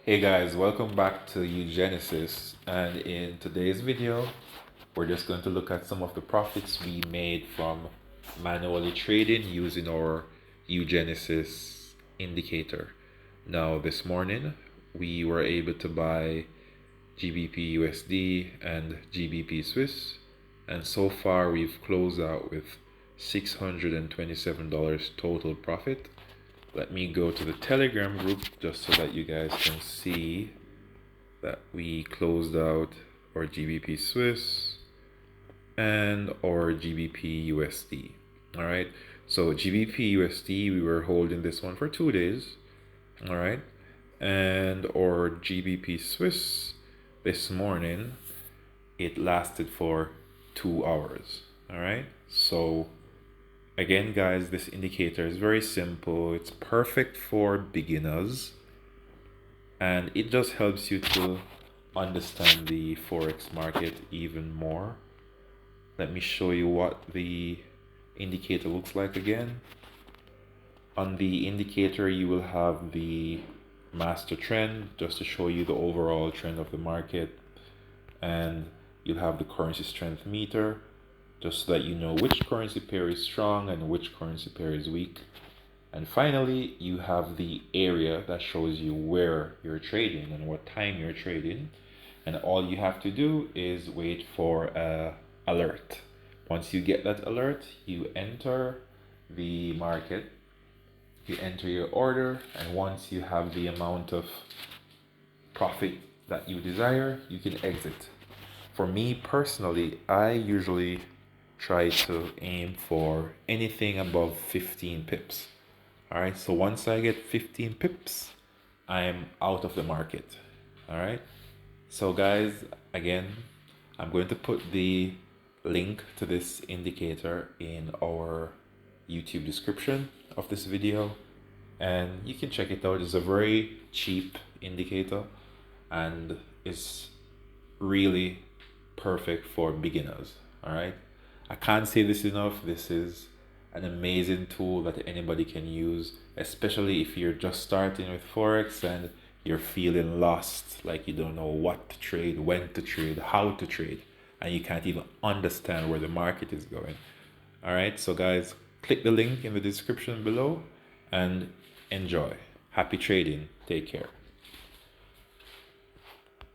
Hey guys, welcome back to uGenesys, and in today's video we're just going to look at some of the profits we made from manually trading using our uGenesys indicator. Now this morning we were able to buy GBP USD and GBP Swiss, and so far we've closed out with $627 total profit. Let me go to the Telegram group just so that you guys can see that we closed out our GBP Swiss and our GBP USD. All right, so GBP USD, we were holding this one for 2 days. All right, and our GBP Swiss this morning, it lasted for 2 hours. All right, so again, guys, this indicator is very simple. It's perfect for beginners, and it just helps you to understand the Forex market even more. Let me show you what the indicator looks like again. On the indicator, you will have the master trend just to show you the overall trend of the market, and you'll have the currency strength meter just so that you know which currency pair is strong and which currency pair is weak. And finally, you have the area that shows you where you're trading and what time you're trading. And all you have to do is wait for an alert. Once you get that alert, you enter the market, you enter your order, and once you have the amount of profit that you desire, you can exit. For me personally, I usually try to aim for anything above 15 pips. All right, so once I get 15 pips, I'm out of the market. All right, so guys, again, I'm going to put the link to this indicator in our YouTube description of this video, and you can check it out. It's a very cheap indicator and it's really perfect for beginners. All right, I can't say this enough. This is an amazing tool that anybody can use, especially if you're just starting with Forex and you're feeling lost, like you don't know what to trade, when to trade, how to trade, and you can't even understand where the market is going. All right, so guys, click the link in the description below and enjoy. Happy trading. Take care.